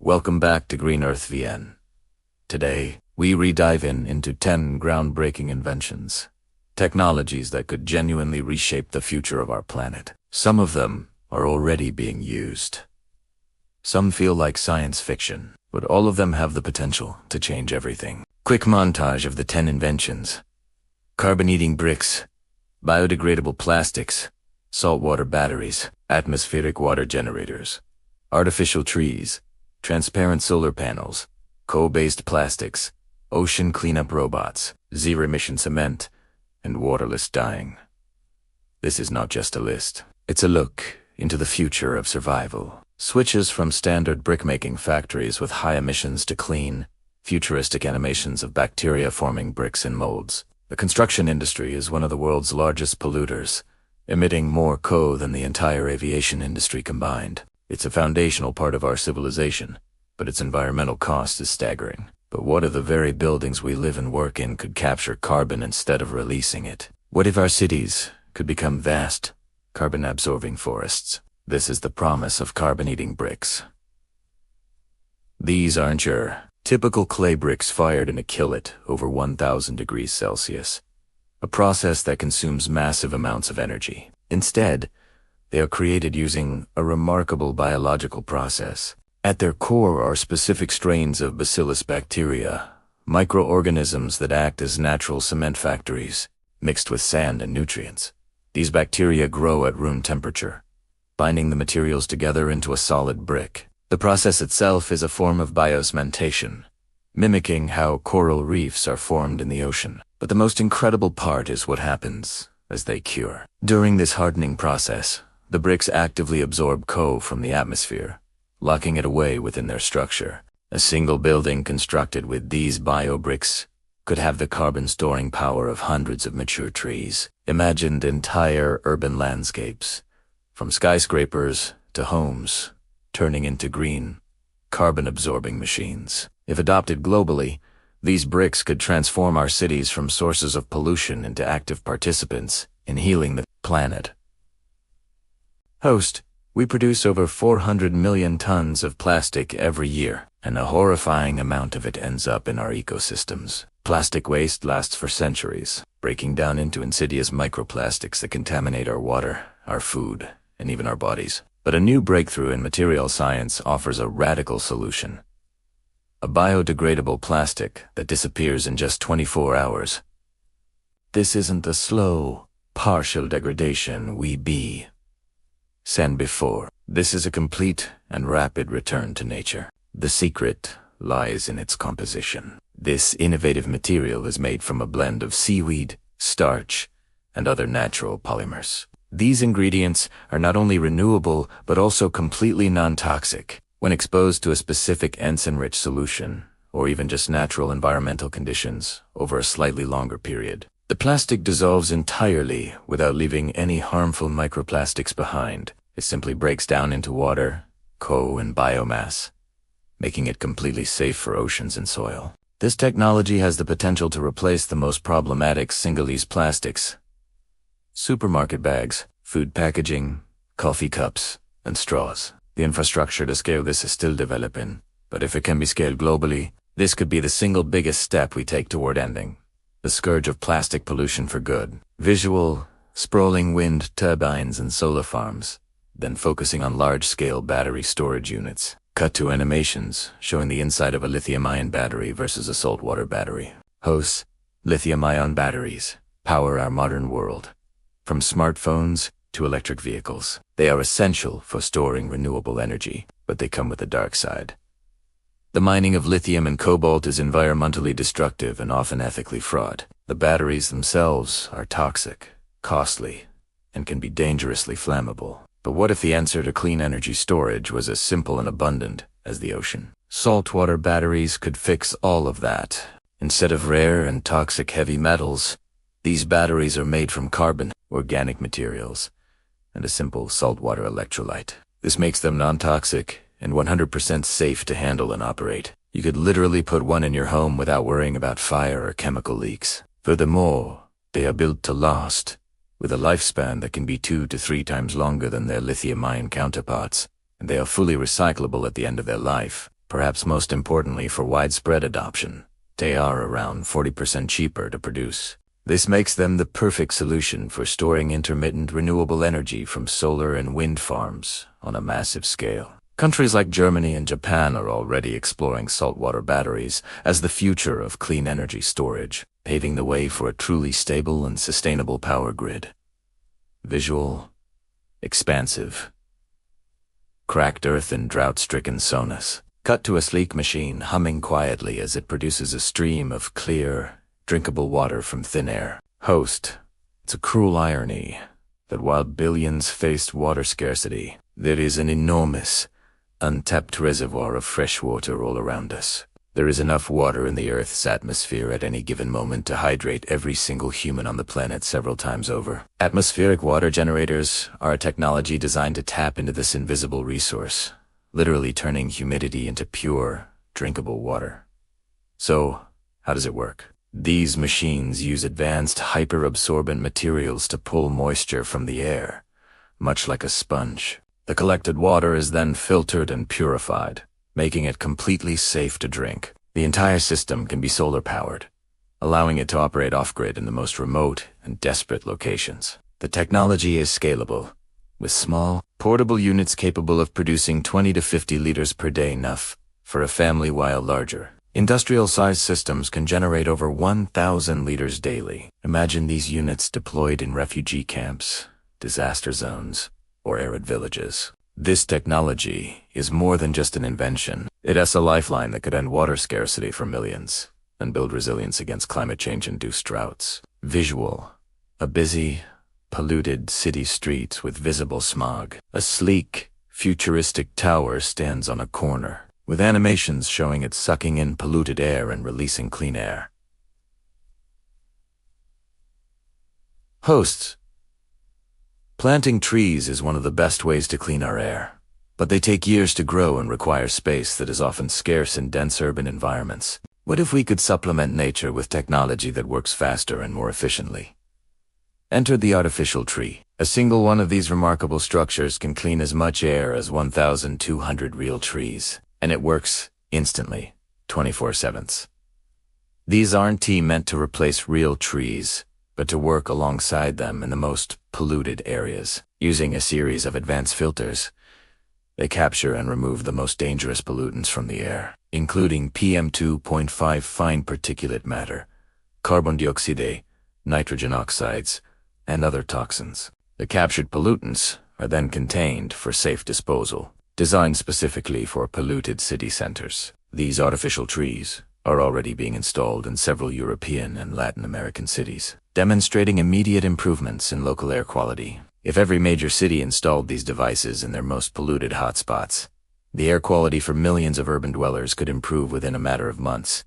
Welcome back to Green Earth VN. Today, we re-dive into 10 groundbreaking inventions, technologies that could genuinely reshape the future of our planet. Some of them are already being used. Some feel like science fiction, but all of them have the potential to change everything. Quick montage of the 10 inventions: carbon-eating bricks, biodegradable plastics, saltwater batteries, atmospheric water generators, artificial trees, transparent solar panels, co-based plastics, ocean cleanup robots, zero-emission cement, and waterless dyeing. This is not just a list. It's a look into the future of survival. Switches from standard brickmaking factories with high emissions to clean, futuristic animations of bacteria forming bricks and molds. The construction industry is one of the world's largest polluters, emitting more CO than the entire aviation industry combined. It's a foundational part of our civilization, but its environmental cost is staggering. But what if the very buildings we live and work in could capture carbon instead of releasing it? What if our cities could become vast, carbon-absorbing forests? This is the promise of carbon-eating bricks. These aren't your typical clay bricks fired in a kiln over 1,000 degrees Celsius, a process that consumes massive amounts of energy. Instead, they are created using a remarkable biological process. At their core are specific strains of bacillus bacteria, microorganisms that act as natural cement factories, mixed with sand and nutrients. These bacteria grow at room temperature, binding the materials together into a solid brick. The process itself is a form of biocementation, mimicking how coral reefs are formed in the ocean. But the most incredible part is what happens as they cure. During this hardening process, the bricks actively absorb CO from the atmosphere, locking it away within their structure. A single building constructed with these bio-bricks could have the carbon-storing power of hundreds of mature trees. Imagined entire urban landscapes, from skyscrapers to homes, turning into green, carbon-absorbing machines. If adopted globally, these bricks could transform our cities from sources of pollution into active participants in healing the planet. Host, we produce over 400 million tons of plastic every year, and a horrifying amount of it ends up in our ecosystems. Plastic waste lasts for centuries, breaking down into insidious microplastics that contaminate our water, our food, and even our bodies. But a new breakthrough in material science offers a radical solution: a biodegradable plastic that disappears in just 24 hours. This isn't the slow, partial degradation we seen before. This is a complete and rapid return to nature. The secret lies in its composition. This innovative material is made from a blend of seaweed, starch, and other natural polymers. These ingredients are not only renewable, but also completely non-toxic. When exposed to a specific ENS-enriched solution, or even just natural environmental conditions over a slightly longer period, the plastic dissolves entirely without leaving any harmful microplastics behind. It simply breaks down into water, CO, and biomass, making it completely safe for oceans and soil. This technology has the potential to replace the most problematic single-use plastics: supermarket bags, food packaging, coffee cups, and straws. The infrastructure to scale this is still developing, but if it can be scaled globally, this could be the single biggest step we take toward ending the scourge of plastic pollution for good. Visual, sprawling wind turbines and solar farms, then focusing on large-scale battery storage units. Cut to animations showing the inside of a lithium-ion battery versus a saltwater battery. Hosts, lithium-ion batteries power our modern world. From smartphones to electric vehicles, they are essential for storing renewable energy, but they come with a dark side. The mining of lithium and cobalt is environmentally destructive and often ethically fraught. The batteries themselves are toxic, costly, and can be dangerously flammable. But what if the answer to clean energy storage was as simple and abundant as the ocean? Saltwater batteries could fix all of that. Instead of rare and toxic heavy metals, these batteries are made from carbon, organic materials, and a simple saltwater electrolyte. This makes them non-toxic and 100% safe to handle and operate. You could literally put one in your home without worrying about fire or chemical leaks. Furthermore, they are built to last, with a lifespan that can be 2 to 3 times longer than their lithium-ion counterparts, and they are fully recyclable at the end of their life. perhaps most importantly for widespread adoption, they are around 40% cheaper to produce. This makes them the perfect solution for storing intermittent renewable energy from solar and wind farms on a massive scale. Countries like Germany and Japan are already exploring saltwater batteries as the future of clean energy storage, paving the way for a truly stable and sustainable power grid. Visual, expansive, cracked earth and drought-stricken sonas. Cut to a sleek machine humming quietly as it produces a stream of clear, drinkable water from thin air. Host, it's a cruel irony that while billions faced water scarcity, there is an enormous, untapped reservoir of fresh water all around us. There is enough water in the Earth's atmosphere at any given moment to hydrate every single human on the planet several times over. Atmospheric water generators are a technology designed to tap into this invisible resource, literally turning humidity into pure, drinkable water. So, how does it work? These machines use advanced hyper-absorbent materials to pull moisture from the air, much like a sponge. The collected water is then filtered and purified, making it completely safe to drink. The entire system can be solar-powered, allowing it to operate off-grid in the most remote and desperate locations. The technology is scalable, with small, portable units capable of producing 20 to 50 liters per day, enough for a family, while larger, industrial-sized systems can generate over 1,000 liters daily. Imagine these units deployed in refugee camps, disaster zones, or arid villages. This technology is more than just an invention. It has a lifeline that could end water scarcity for millions and build resilience against climate change-induced droughts. Visual, a busy, polluted city street with visible smog. A sleek, futuristic tower stands on a corner, with animations showing it sucking in polluted air and releasing clean air. Hosts. Planting trees is one of the best ways to clean our air, but they take years to grow and require space that is often scarce in dense urban environments. What if we could supplement nature with technology that works faster and more efficiently? Enter the artificial tree. A single one of these remarkable structures can clean as much air as 1,200 real trees, and it works instantly, 24/7. These aren't meant to replace real trees, but to work alongside them in the most polluted areas. Using a series of advanced filters, they capture and remove the most dangerous pollutants from the air, including PM2.5 fine particulate matter, carbon dioxide, nitrogen oxides, and other toxins. The captured pollutants are then contained for safe disposal, designed specifically for polluted city centers. These artificial trees are already being installed in several European and Latin American cities, demonstrating immediate improvements in local air quality. If every major city installed these devices in their most polluted hotspots, the air quality for millions of urban dwellers could improve within a matter of months.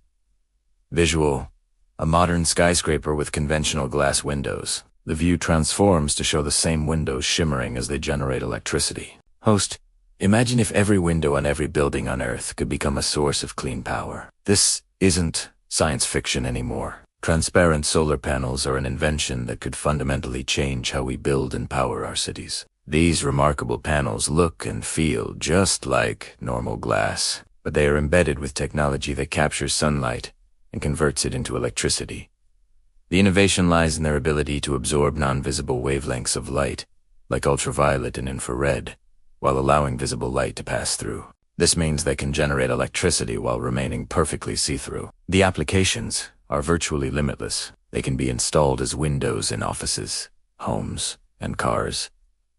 Visual, a modern skyscraper with conventional glass windows. The view transforms to show the same windows shimmering as they generate electricity. Host, imagine if every window on every building on Earth could become a source of clean power. This isn't science fiction anymore. Transparent solar panels are an invention that could fundamentally change how we build and power our cities. These remarkable panels look and feel just like normal glass, but they are embedded with technology that captures sunlight and converts it into electricity. The innovation lies in their ability to absorb non-visible wavelengths of light, like ultraviolet and infrared, while allowing visible light to pass through. This means they can generate electricity while remaining perfectly see-through. The applications are virtually limitless. They can be installed as windows in offices, homes, and cars,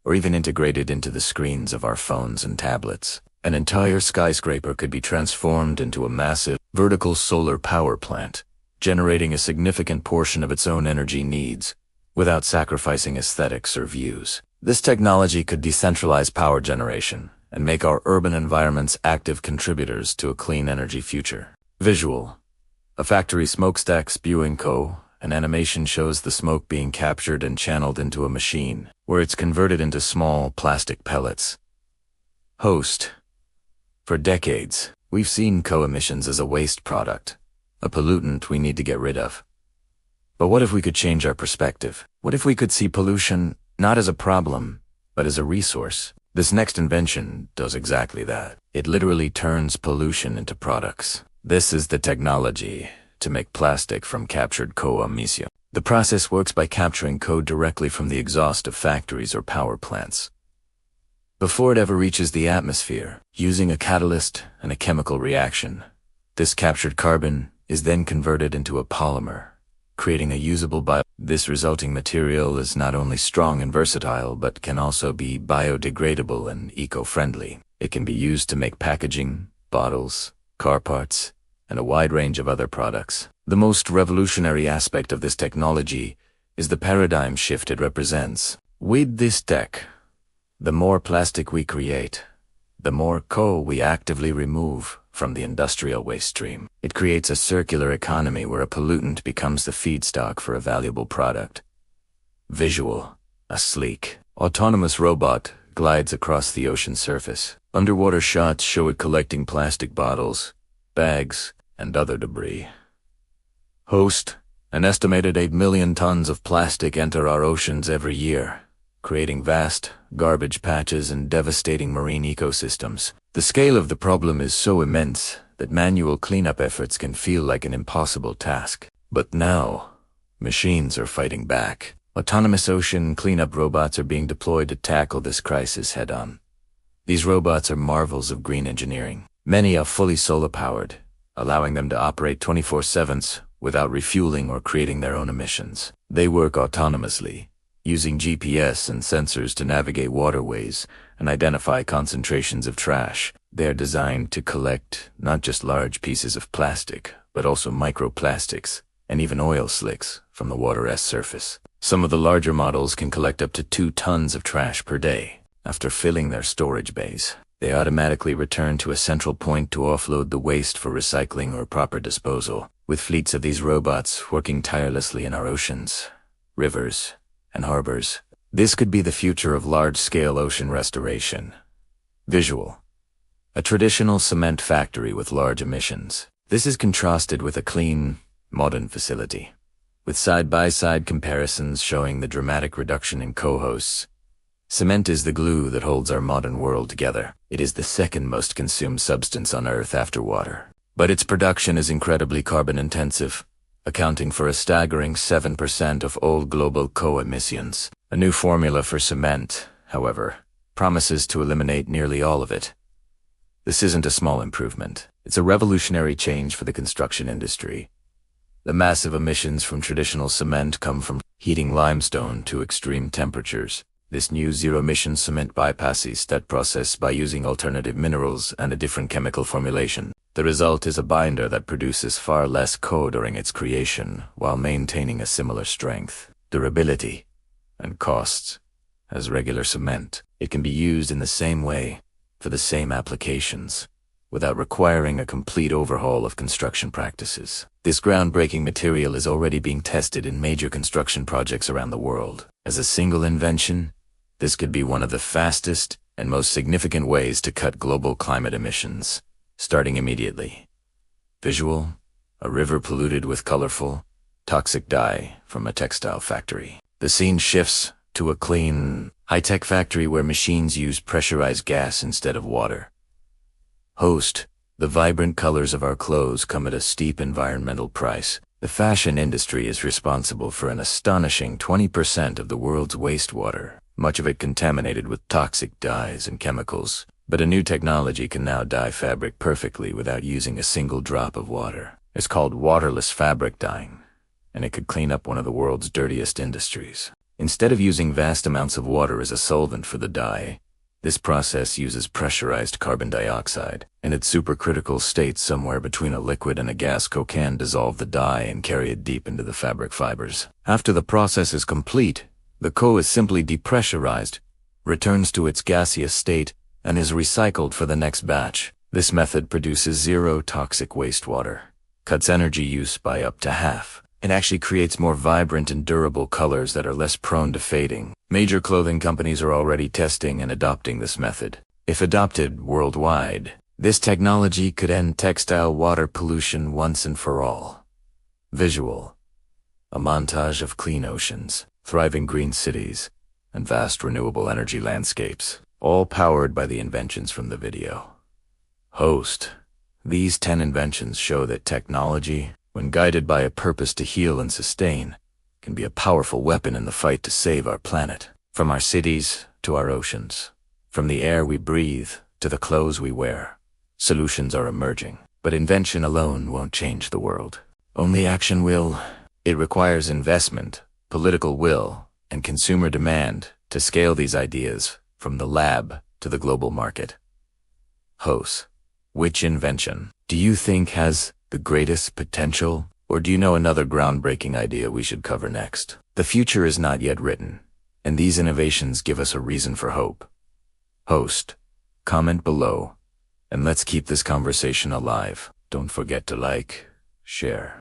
or even integrated into the screens of our phones and tablets. An entire skyscraper could be transformed into a massive vertical solar power plant, generating a significant portion of its own energy needs, without sacrificing aesthetics or views. This technology could decentralize power generation and make our urban environments active contributors to a clean energy future. Visual, a factory smokestack spewing an animation shows the smoke being captured and channeled into a machine, where it's converted into small plastic pellets. Host, for decades, we've seen emissions as a waste product, a pollutant we need to get rid of. But what if we could change our perspective? What if we could see pollution not as a problem, but as a resource? This next invention does exactly that. It literally turns pollution into products. This is the technology to make plastic from captured CO₂-emission. The process works by capturing CO directly from the exhaust of factories or power plants. Before it ever reaches the atmosphere, using a catalyst and a chemical reaction, this captured carbon is then converted into a polymer, creating a usable This resulting material is not only strong and versatile, but can also be biodegradable and eco-friendly. It can be used to make packaging, bottles, car parts, and a wide range of other products. The most revolutionary aspect of this technology is the paradigm shift it represents. With this tech, the more plastic we create, the more CO we actively remove from the industrial waste stream. It creates a circular economy where a pollutant becomes the feedstock for a valuable product. Visual. A sleek, autonomous robot glides across the ocean surface. Underwater shots show it collecting plastic bottles, bags, and other debris. Host. An estimated 8 million tons of plastic enter our oceans every year, creating vast garbage patches and devastating marine ecosystems. The scale of the problem is so immense that manual cleanup efforts can feel like an impossible task. But now, machines are fighting back. Autonomous ocean cleanup robots are being deployed to tackle this crisis head-on. These robots are marvels of green engineering. Many are fully solar-powered, allowing them to operate 24/7 without refueling or creating their own emissions. They work autonomously, using GPS and sensors to navigate waterways and identify concentrations of trash. They are designed to collect not just large pieces of plastic, but also microplastics and even oil slicks from the water's surface. Some of the larger models can collect up to 2 tons of trash per day. After filling their storage bays, they automatically return to a central point to offload the waste for recycling or proper disposal. With fleets of these robots working tirelessly in our oceans, rivers, and harbors, this could be the future of large-scale ocean restoration. Visual. A traditional cement factory with large emissions. This is contrasted with a clean, modern facility, with side-by-side comparisons showing the dramatic reduction in co-hosts. Cement is the glue that holds our modern world together. It is the second most consumed substance on Earth after water. But its production is incredibly carbon-intensive, accounting for a staggering 7% of all global CO₂-emissions. A new formula for cement, however, promises to eliminate nearly all of it. This isn't a small improvement. It's a revolutionary change for the construction industry. The massive emissions from traditional cement come from heating limestone to extreme temperatures. This new zero-emission cement bypasses that process by using alternative minerals and a different chemical formulation. The result is a binder that produces far less CO during its creation, while maintaining a similar strength, durability, and costs as regular cement. It can be used in the same way, for the same applications, without requiring a complete overhaul of construction practices. This groundbreaking material is already being tested in major construction projects around the world. As a single invention, this could be one of the fastest and most significant ways to cut global climate emissions, starting immediately. Visual. A river polluted with colorful, toxic dye from a textile factory. The scene shifts to a clean, high-tech factory where machines use pressurized gas instead of water. Host. The vibrant colors of our clothes come at a steep environmental price. The fashion industry is responsible for an astonishing 20% of the world's wastewater, much of it contaminated with toxic dyes and chemicals. But a new technology can now dye fabric perfectly without using a single drop of water. It's called waterless fabric dyeing, and it could clean up one of the world's dirtiest industries. Instead of using vast amounts of water as a solvent for the dye, this process uses pressurized carbon dioxide, and its supercritical state somewhere between a liquid and a gas can dissolve the dye and carry it deep into the fabric fibers. After the process is complete, the CO is simply depressurized, returns to its gaseous state, and is recycled for the next batch. This method produces zero toxic wastewater, cuts energy use by up to half, and actually creates more vibrant and durable colors that are less prone to fading. Major clothing companies are already testing and adopting this method. If adopted worldwide, this technology could end textile water pollution once and for all. Visual. A montage of clean oceans, thriving green cities, and vast renewable energy landscapes. all powered by the inventions from the video. Host. These 10 inventions show that technology, when guided by a purpose to heal and sustain, can be a powerful weapon in the fight to save our planet. From our cities to our oceans, from the air we breathe to the clothes we wear, solutions are emerging. But invention alone won't change the world. Only action will. It requires investment, political will, and consumer demand to scale these ideas from the lab to the global market. Host. Which invention do you think has the greatest potential, or do you know another groundbreaking idea we should cover next? The future is not yet written, and these innovations give us a reason for hope. Host. Comment below, and let's keep this conversation alive. Don't forget to like, share,